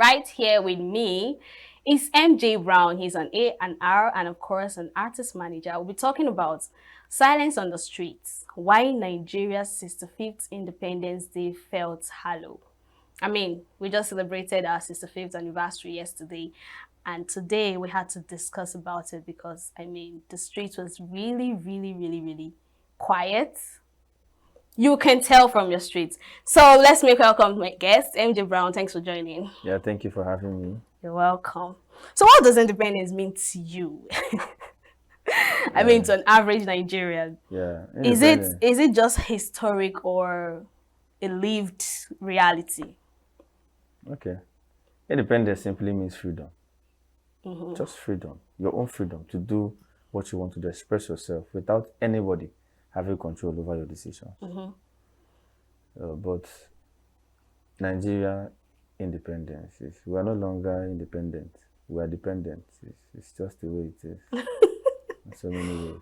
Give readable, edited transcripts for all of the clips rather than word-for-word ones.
right here with me is MJ Brown. He's an A&R and, of course, an artist manager. We'll be talking about silence on the streets, why Nigeria's 65th Independence Day felt hollow. I mean, we just celebrated our 65th anniversary yesterday, and today we had to discuss about it because, I mean, the street was really quiet. You can tell from your streets. So let's make welcome my guest, MJ Brown. Thanks for joining. Yeah, thank you for having me. You're welcome. So what does independence mean to you? I mean, to an average Nigerian. Yeah, Is it independent. is it just historic or a lived reality? Okay. Independence simply means freedom. Just freedom. Your own freedom to do what you want to do, express yourself without anybody having control over your decisions. But Nigeria independence is we are no longer independent. We are dependent. It's just the way it is. In so many ways.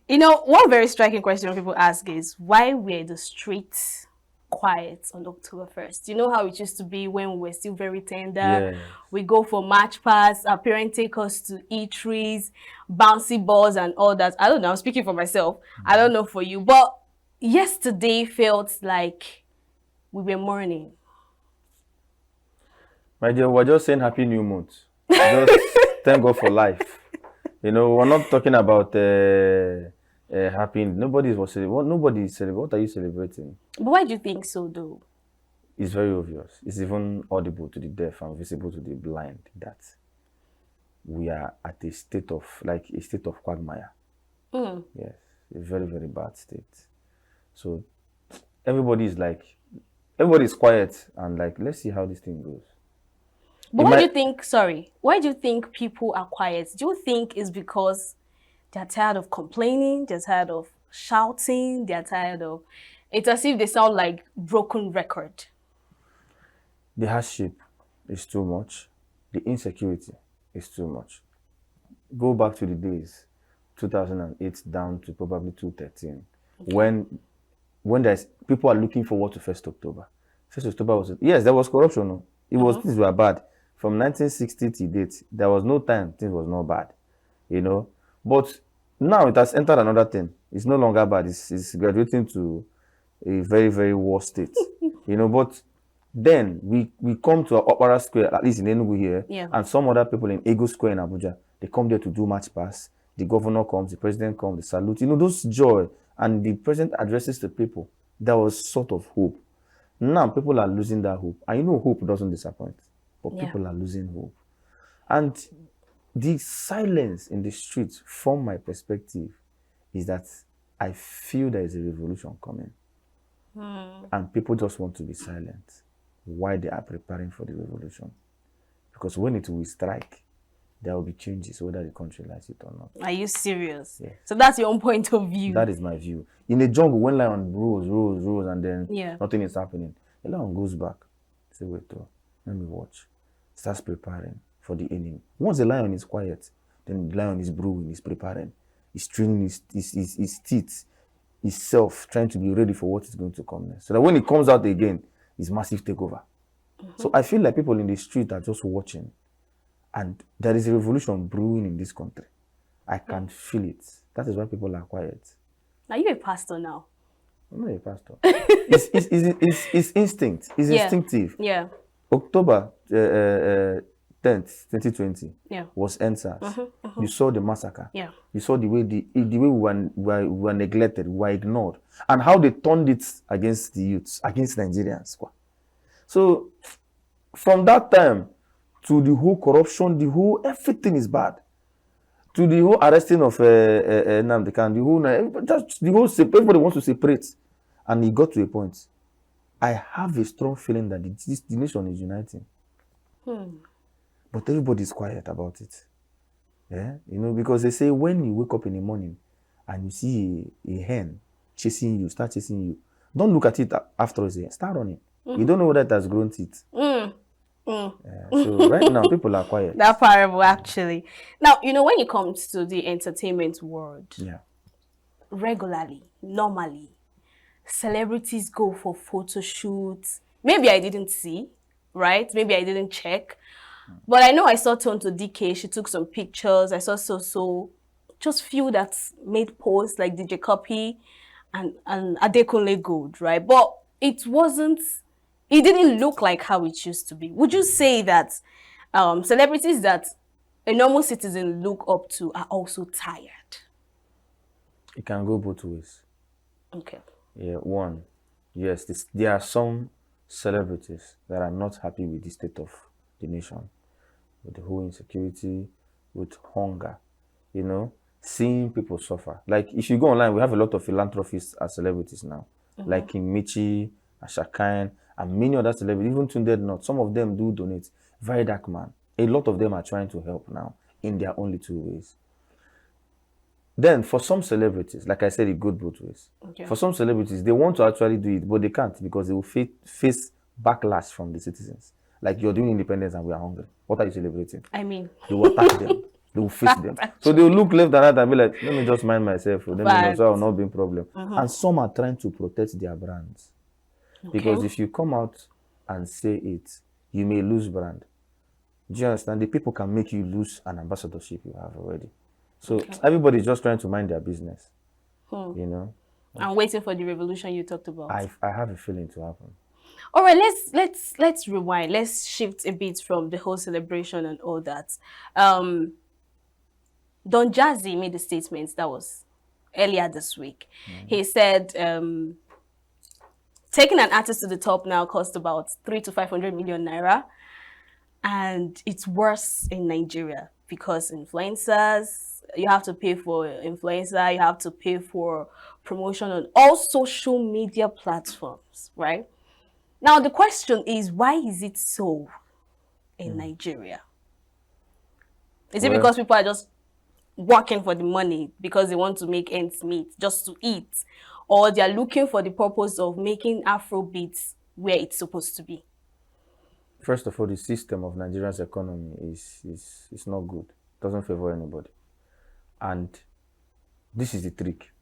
You know, one very striking question people ask is why were the streets quiet on October 1st? You know how it used to be when we were still very tender. Yeah. We go for match pass, our parents take us to eateries, bouncy balls and all that. I don't know, I'm speaking for myself. I don't know for you. But yesterday felt like we were mourning. My dear, we're just saying happy new month. Just thank God for life. You know, we're not talking about happy. Nobody was celebrating. Nobody is celebrating. What are you celebrating? But why do you think so, though? It's very obvious. It's even audible to the deaf and visible to the blind that we are at a state of quagmire. Yes, a very bad state. So everybody's quiet and like, let's see how this thing goes. But why do you think, sorry, why do you think people are quiet? Do you think it's because they're tired of complaining, they're tired of shouting, they're tired of, it's as if they sound like broken record? The hardship is too much. The insecurity is too much. Go back to the days, 2008 down to probably 2013, when there's people are looking forward to 1st October. 1st October was, yes, there was corruption. No? It was, things were bad. From 1960 to date, there was no time things was not bad, you know. But now it has entered another thing. It's no longer bad. It's graduating to a very worse state, you know. But then we come to Opera Square, at least in Enugu here, and some other people in Ego Square in Abuja. They come there to do match pass. The governor comes, the president comes, the salute. You know, those joy, and the president addresses the people. There was sort of hope. Now people are losing that hope, and you know hope doesn't disappoint. But people are losing hope. And the silence in the streets, from my perspective, is that I feel there is a revolution coming. And people just want to be silent while they are preparing for the revolution. Because when it will strike, there will be changes, whether the country likes it or not. Are you serious? Yes. So that's your own point of view? That is my view. In a jungle, when lion roars, and then nothing is happening, the lion goes back. Say, wait, let me watch. Starts preparing for the enemy. Once the lion is quiet, then the lion is brewing, he's preparing. He's training his teeth, himself, trying to be ready for what is going to come next. So that when it comes out again, it's massive takeover. So I feel like people in the street are just watching. And there is a revolution brewing in this country. I can feel it. That is why people are quiet. Are you a pastor now? I'm not a pastor. It's instinct. It's instinctive. Yeah. October 10th, 2020 was NSAS. You saw the massacre. Yeah. You saw the way we were neglected, we were ignored, and how they turned it against the youths, against Nigerians. So from that time to the whole corruption, everything is bad. To the whole arresting of Nnamdi Kanu, everybody wants to separate, and it got to a point. I have a strong feeling that the nation is uniting. But everybody is quiet about it. Yeah, you know, because they say when you wake up in the morning and you see a hen chasing you, start chasing you, don't look at it after it's start running. You don't know whether it has grown teeth. So right now, people are quiet. That parable, actually. Now, you know, when it comes to the entertainment world, regularly, normally, celebrities go for photo shoots. Maybe I didn't see, right? Maybe I didn't check. But I know I saw Tonto DK. She took some pictures. I saw just few that made posts like DJ Copy and Adekunle Gold, right? But it wasn't. It didn't look like how it used to be. Would you say that celebrities that a normal citizen look up to are also tired? It can go both ways. Okay. Yeah, one, yes, there are some celebrities that are not happy with the state of the nation, with the whole insecurity, with hunger, you know, seeing people suffer. Like, if you go online, we have a lot of philanthropists as celebrities now, like King Michi, Ashakan, and many other celebrities, even Tunde Not. Some of them do donate. Very dark man. A lot of them are trying to help now in their only two ways. Then, for some celebrities, like I said, it goes both ways. Okay. For some celebrities, they want to actually do it, but they can't because they will face backlash from the citizens. Like, you're doing independence and we are hungry. What are you celebrating? I mean, They will attack them. They will face them. So they will look left and right and be like, let me just mind myself. Then but so I will not be a problem. And some are trying to protect their brands. Because if you come out and say it, you may lose brand. Do you understand? The people can make you lose an ambassadorship you have already. So everybody's just trying to mind their business. You know? I'm waiting for the revolution you talked about. I have a feeling to happen. All right, let's rewind. Let's shift a bit from the whole celebration and all that. Don Jazzy made a statement that was earlier this week. He said, taking an artist to the top now costs about 300 to 500 million naira, and it's worse in Nigeria because influencers, you have to pay for influencer, you have to pay for promotion on all social media platforms, right? Now the question is, why is it so in Nigeria? Is it because people are just working for the money because they want to make ends meet, just to eat, or they are looking for the purpose of making Afrobeats where it's supposed to be? First of all, the system of Nigeria's economy is not good. It doesn't favor anybody. And this is the trick.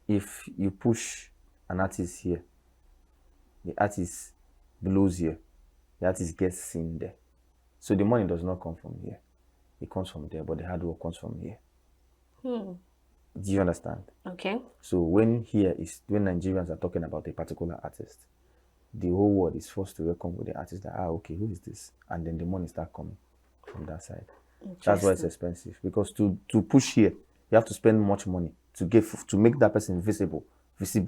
If you push an artist here, the artist blows here, the artist gets seen there. So the money does not come from here. It comes from there, but the hard work comes from here. Do you understand? Okay. So when Nigerians are talking about a particular artist, the whole world is forced to reckon with the artist that, okay, who is this? And then the money start coming from that side. That's why it's expensive. Because to push here, you have to spend much money to make that person visible,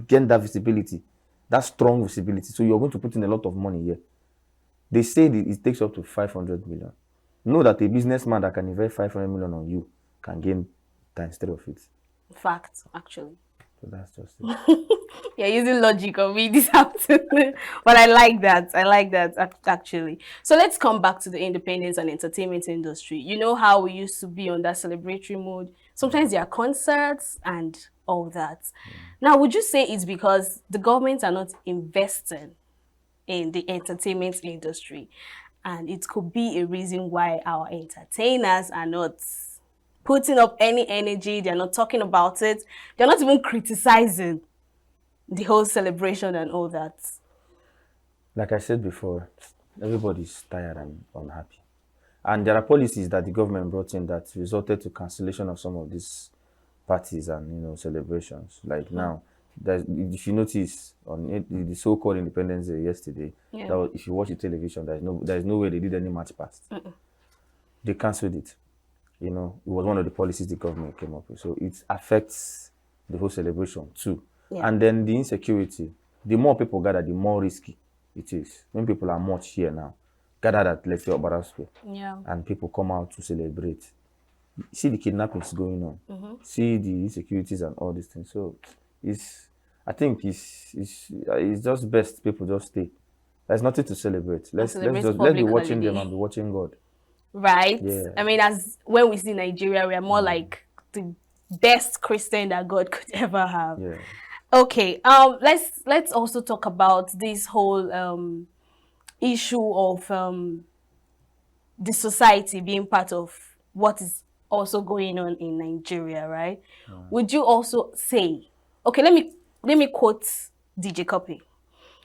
gain that visibility, that strong visibility. So you're going to put in a lot of money here. They say that it takes up to 500 million. Know that a businessman that can invest 500 million on you can gain times 3 of it. Fact, actually. So that's just it. You're using logic on me this afternoon. But I like that. I like that, actually. So let's come back to the independence and entertainment industry. You know how we used to be on that celebratory mood. Sometimes there are concerts and all that. Now, would you say it's because the government are not investing in the entertainment industry? And it could be a reason why our entertainers are not putting up any energy. They're not talking about it. They're not even criticizing the whole celebration and all that. Like I said before, everybody's tired and unhappy. And there are policies that the government brought in that resulted to cancellation of some of these parties and celebrations. Like now, if you notice on the so-called Independence Day yesterday, if you watch the television, there is no way they did any march past. They cancelled it. It was one of the policies the government came up with. So it affects the whole celebration too. Yeah. And then the insecurity. The more people gather, the more risky it is. When people are much here now, gathered at, let's say, Obara Square, and people come out to celebrate. See the kidnappings going on. See the insecurities and all these things. So I think it's just best people just stay. There's nothing to celebrate. Let's be watching them and be watching God. Right? Yeah. I mean, as when we see Nigeria, we are more like the best Christian that God could ever have. Yeah. Okay. Let's also talk about this whole issue of the society being part of what is also going on in Nigeria, right? Would you also say, okay, let me quote DJ Copy.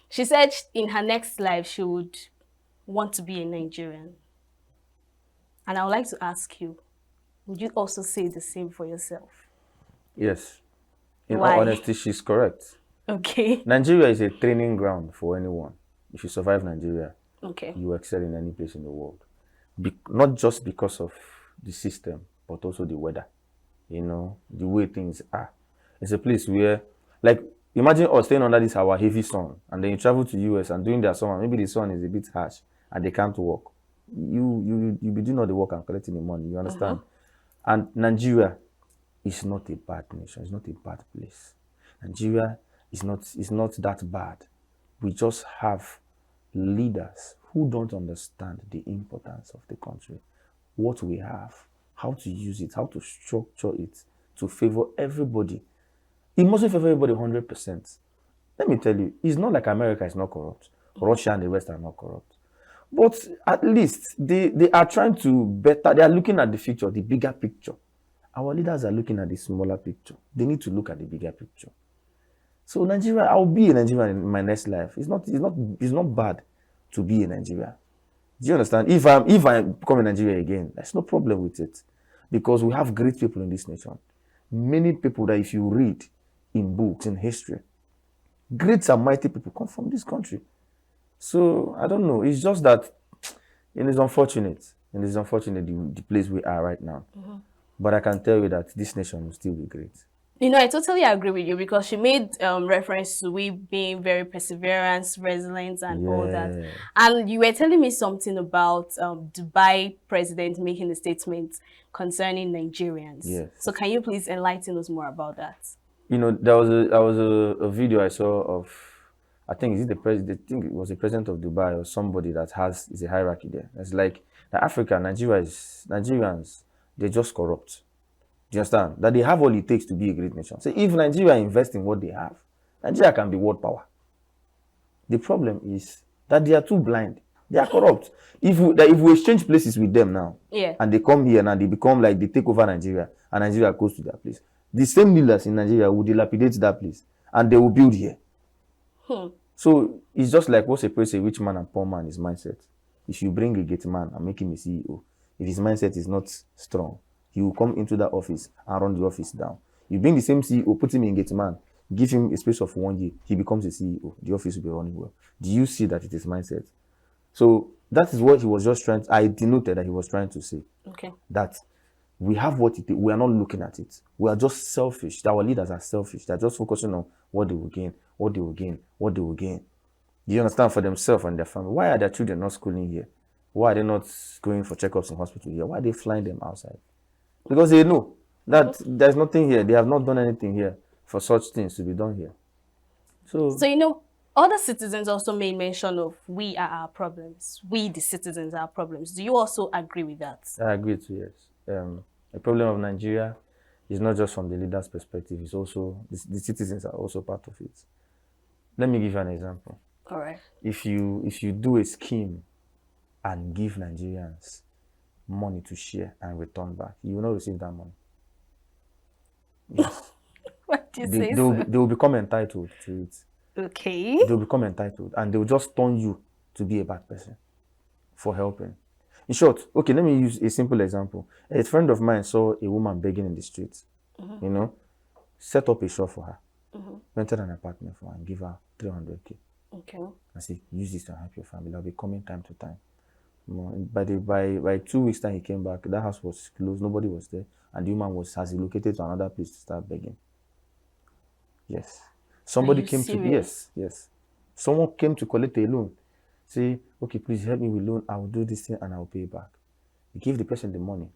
She said in her next life she would want to be a Nigerian? And I would like to ask you, would you also say the same for yourself? Yes. In all Why? honesty, she's correct. Okay. Nigeria is a training ground for anyone. If you survive Nigeria, Okay. you excel in any place in the world. Not just because of the system, but also the weather. The way things are. It's a place where, like, imagine us staying under this our heavy sun, and then you travel to US and doing their summer. Maybe the sun is a bit harsh, and they can't walk. You be doing all the work and collecting the money. You understand? And Nigeria is not a bad nation. It's not a bad place. Nigeria is not that bad. We just have leaders who don't understand the importance of the country, what we have, how to use it, how to structure it to favor everybody. It mustn't favor everybody 100%. Let me tell you, it's not like America is not corrupt. Russia and the West are not corrupt. But at least they are trying to better, they are looking at the future, the bigger picture. Our leaders are looking at the smaller picture. They need to look at the bigger picture. So Nigeria, I'll be a Nigerian in my next life. It's not bad to be in Nigeria. Do you understand? If I become a Nigeria again, there's no problem with it. Because we have great people in this nation. Many people that if you read in books, in history, great and mighty people come from this country. So I don't know. It's just that it is unfortunate. It is unfortunate the place we are right now. But I can tell you that this nation will still be great. I totally agree with you because she made reference to we being very perseverance, resilient, and all that. Yeah. And you were telling me something about Dubai president making a statement concerning Nigerians. Yes. So can you please enlighten us more about that? There was a video I saw of, I think is it the president? I think it was the president of Dubai or somebody that is a hierarchy there. It's like the Nigerians, they're just corrupt. Do you understand? That they have all it takes to be a great nation. So if Nigeria invests in what they have, Nigeria can be world power. The problem is that they are too blind. They are corrupt. If we exchange places with them now, Yeah. and they come here and they become like they take over Nigeria, and Nigeria goes to their place, the same leaders in Nigeria will dilapidate that place, and they will build here. So it's just like what separates a rich man and poor man is mindset. If you bring a gate man and make him a CEO, if his mindset is not strong, he will come into that office and run the office down. You bring the same CEO, put him in gate man, give him a space of 1 year, he becomes a CEO. The office will be running well. Do you see that it is mindset? So that is what he was just I denoted that he was trying to say. Okay. That we have what it is. We are not looking at it. We are just selfish. Our leaders are selfish. They're just focusing on what they will gain, what they will gain, what they will gain. Do you understand? For themselves and their family. Why are their children not schooling here? Why are they not going for checkups in hospital here? Why are they flying them outside? Because they know that there's nothing here. They have not done anything here for such things to be done here. So other citizens also made mention of we are our problems. We, the citizens, are our problems. Do you also agree with that? I agree too, yes. The problem of Nigeria is not just from the leader's perspective. It's also, the citizens are also part of it. Let me give you an example. All right. If you do a scheme and give Nigerians money to share and return back, you will not receive that money. Yes. What do you say, they will become entitled to it. Okay. They'll become entitled and they'll just turn you to be a bad person for helping. In short, okay, let me use a simple example. A friend of mine saw a woman begging in the streets, set up a shop for her, rented an apartment for her and give her 300K. Okay. And say, use this to help your family. I'll be coming time to time. By 2 weeks time he came back, that house was closed, nobody was there, and the woman has relocated to another place to start begging. Yes. Somebody came serious? yes. Someone came to collect a loan. Say, okay, please help me with loan. I will do this thing and I will pay back. He gave the person the money.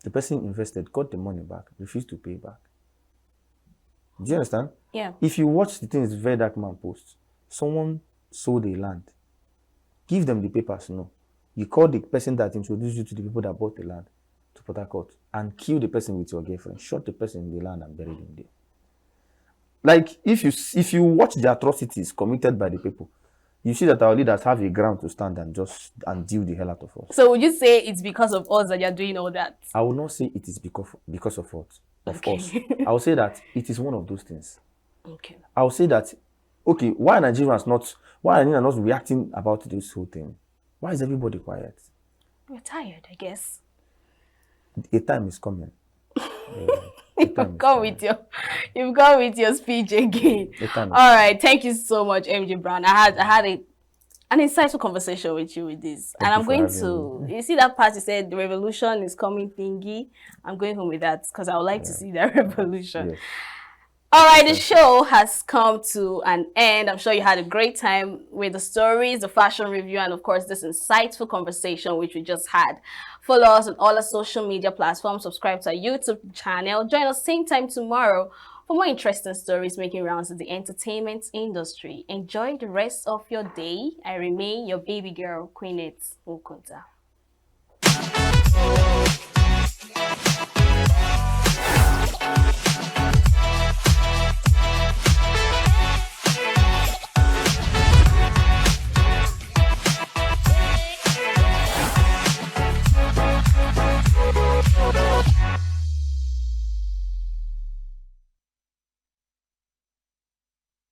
The person invested, got the money back, refused to pay back. Do you understand? Yeah. If you watch the things Very Dark Man posts, someone sold a land. Give them the papers, no. You call the person that introduced you to the people that bought the land to Port Harcourt and kill the person with your girlfriend, shot the person in the land and buried him there. Like, if you watch the atrocities committed by the people, you see that our leaders have a ground to stand and deal the hell out of us. So would you say it's because of us that you're doing all that? I will not say it is because of us. Okay. I will say that it is one of those things. Okay. I will say that, okay, why are Nigerians not reacting about this whole thing? Why is everybody quiet? We're tired, I guess. A time is coming. Yeah, a time You've is gone coming. with your you've gone with your speech again. A time is All coming. right, thank you so much, MJ Brown. I had an insightful conversation with you with this. And Thank you I'm for going having to, me. you see that part you said the revolution is coming thingy. I'm going home with that because I would like to see that revolution. Yes. All right, the Precisely. show has come to an end. I'm sure you had a great time with the stories, the fashion review, and of course, this insightful conversation which we just had. Follow us on all our social media platforms, subscribe to our YouTube channel, join us same time tomorrow for more interesting stories making rounds in the entertainment industry. Enjoy the rest of your day. I remain your baby girl, Queenette Okunta.